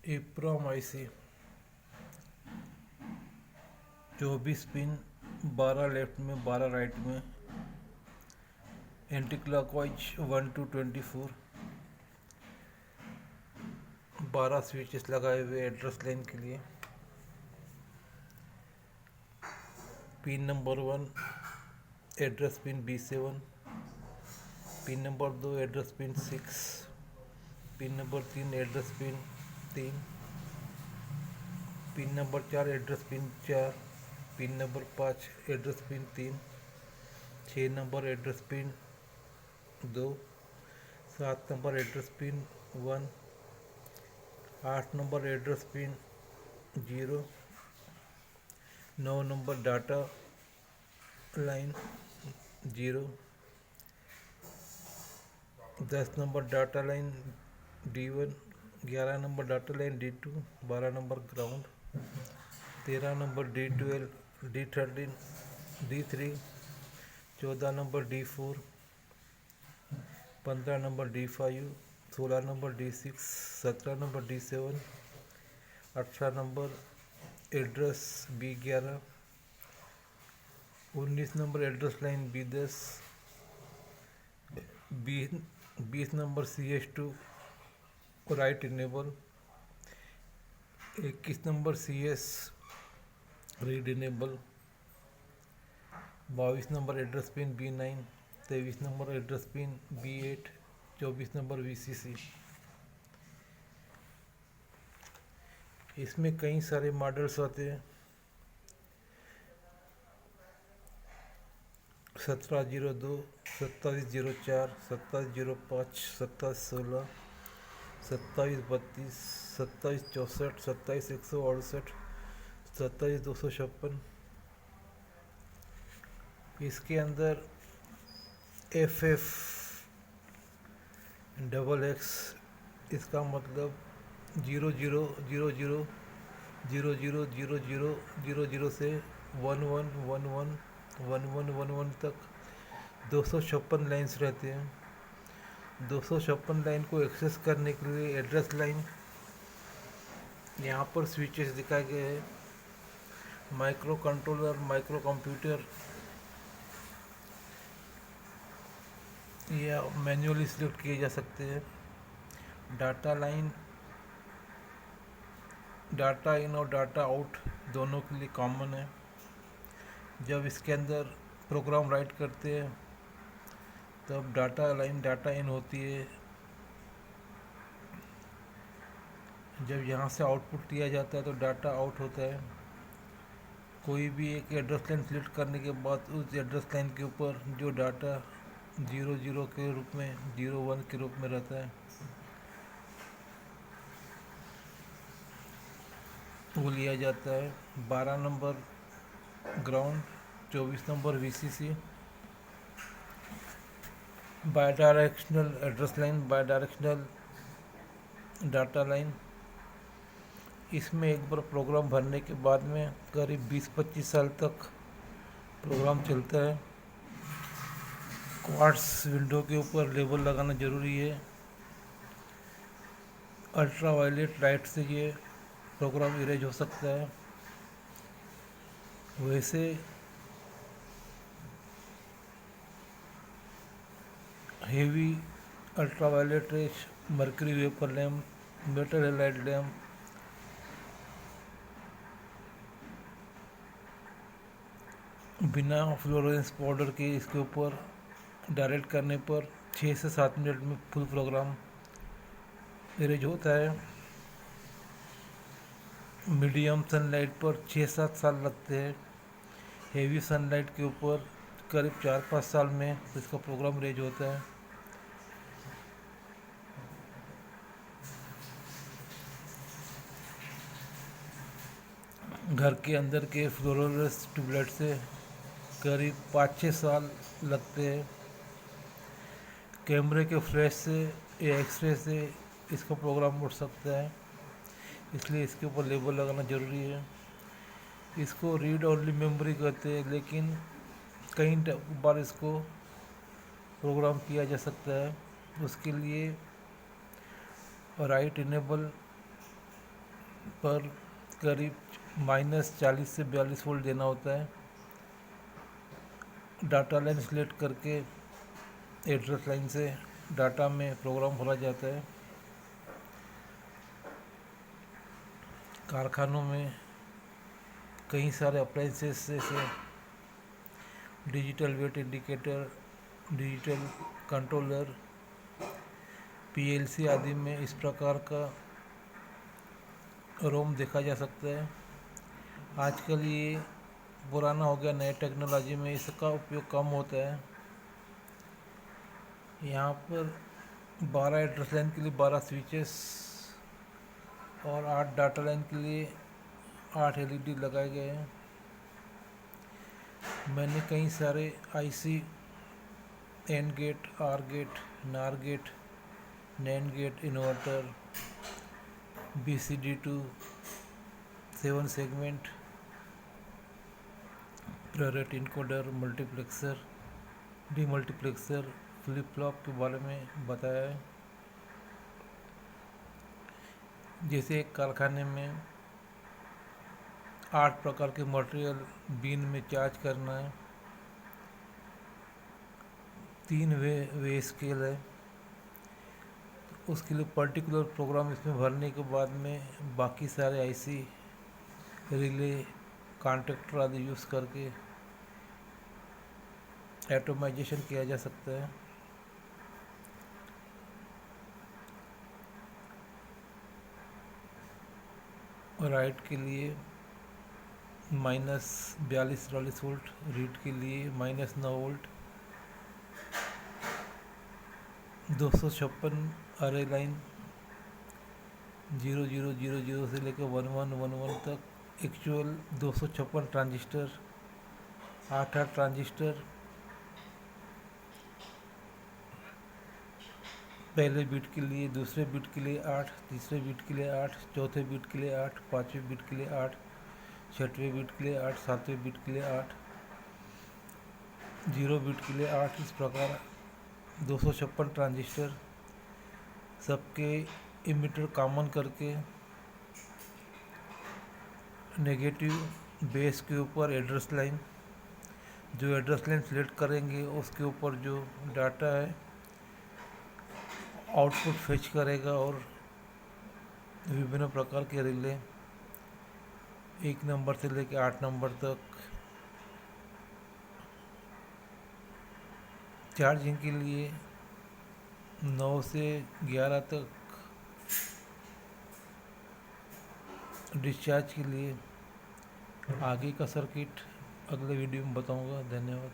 EEPROM IC 24 pin, 12 left में 12 right में, anti clockwise 1 to 24, 12 switches लगाए हुए एड्रेस लाइन के लिए। Pin number 1 address pin B7, pin number 2 address pin 6, pin number 3 address pin 3, pin number 4 address pin 4, pin number 5 address pin 3, 6 number address pin 2, 7 number address pin 1, 8 number address pin 0, 9 number data line 0, 10 number data line D1, 11 number data line D2, 12 number ground, 13 number D12, D13, D3, 14 number D4, 15 number D5, 16 number D6, 17 number D7, 18 number address B11, 19 number address line B10, 20 number CS2 write enable, 21 number CS read enable, 22 number address pin B9, 23 number address pin B8, 24 number VCC। इसमें कई सारे models आते हैं। 1702, 2704, 2705, 2716, 2732, 2764, 27168, 27256। इसके अंदर FF double x, इसका मतलब 0000000000 से 11111111 तक 256 लाइन्स रहते हैं। 256 लाइन को एक्सेस करने के लिए एड्रेस लाइन, यहाँ पर स्विचेस दिखाए गए हैं। माइक्रो कंट्रोलर, माइक्रो कंप्यूटर या मैन्युअली सिलेक्ट किए जा सकते हैं। डाटा लाइन, डाटा इन और डाटा आउट दोनों के लिए कॉमन है। जब इसके अंदर प्रोग्राम राइट करते हैं तब डाटा लाइन डाटा इन होती है। जब यहाँ से आउटपुट दिया जाता है तो डाटा आउट होता है। कोई भी एक एड्रेस लाइन सिलेक्ट करने के बाद उस एड्रेस लाइन के ऊपर जो डाटा 00 के रूप में, 01 के रूप में रहता है, वो लिया जाता है। 12 number ground, 24 number VCC, by directional address line, by directional data line. इसमें एक बार प्रोग्राम भरने के बाद में करीब 20-25 साल तक प्रोग्राम चलता है। क्वार्ट्स विंडो के ऊपर लेबल लगाना ज़रूरी है। अल्ट्रा वायलेट लाइट से ये प्रोग्राम इरेज हो सकता है। वैसे heavy ultraviolet rays, mercury vapour lamp, metal halide lamp, बिना फ्लोरेंस पाउडर के इसके ऊपर डायरेक्ट करने पर 6 से 7 मिनट में फुल प्रोग्राम इरेज होता है। मीडियम सनलाइट पर 6-7 साल लगते हैं। हेवी सनलाइट के ऊपर करीब 4-5 साल में इसका प्रोग्राम इरेज होता है। घर के अंदर के फ्लोरोसेंट ट्यूबलाइट से करीब 5-6 साल लगते हैं। कैमरे के फ्लैश से या एक्सरे से इसका प्रोग्राम उड़ सकता है, इसलिए इसके ऊपर लेबल लगाना ज़रूरी है। इसको रीड ओनली मेमोरी कहते हैं, लेकिन कई बार इसको प्रोग्राम किया जा सकता है। उसके लिए राइट इनेबल पर करीब -40 से 42 वोल्ट देना होता है। डाटा लाइन सिलेक्ट करके एड्रेस लाइन से डाटा में प्रोग्राम भरा जाता है। कारखानों में कई सारे अप्लायंसेस जैसे digital weight indicator, digital controller, PLC आदि में इस प्रकार का रोम देखा जा सकता है। आजकल ये पुराना हो गया, नए टेक्नोलॉजी में इसका उपयोग कम होता है। यहाँ पर 12 एड्रेस लाइन के लिए 12 स्विचेस और 8 डाटा लाइन के लिए 8 एलईडी लगाए गए हैं। मैंने कई सारे IC AND gate, OR gate, NOR gate, NAND gate, inverter, BCD2, 7 segment, priority encoder, multiplexer, demultiplexer, flip flop के बारे में बताया है। जैसे एक कारखाने में 8 प्रकार के मटेरियल बीन में चार्ज करना है, 3 वे स्केल है, तो उसके लिए पर्टिकुलर प्रोग्राम इसमें भरने के बाद में बाकी सारे आईसी, रिले, कॉन्टेक्टर आदि यूज़ करके एटोमाइजेशन किया जा सकता है। राइट के लिए -42-44 वोल्ट, रीड के लिए -9 वोल्ट, 256 अरे लाइन 0000 से लेकर 1111 तक, एक्चुअल 256 ट्रांजिस्टर, 8 ट्रांजिस्टर, पहले बीट के लिए, दूसरे बीट के लिए 8, तीसरे बीट के लिए 8, चौथे बीट के लिए 8, पाँचवें बीट के लिए 8, छठवें बीट के लिए 8, सातवें बीट के लिए 8, 0 बीट के लिए 8। इस प्रकार 256 ट्रांजिस्टर, सबके इमीटर कॉमन करके नेगेटिव बेस के ऊपर एड्रेस लाइन, जो एड्रेस लाइन सेलेक्ट करेंगे उसके ऊपर जो डाटा है आउटपुट फेच करेगा, और विभिन्न प्रकार के रिले 1 नंबर से लेकर 8 नंबर तक चार्जिंग के लिए, 9 से 11 तक डिस्चार्ज के लिए। आगे का सर्किट अगले वीडियो में बताऊंगा। धन्यवाद।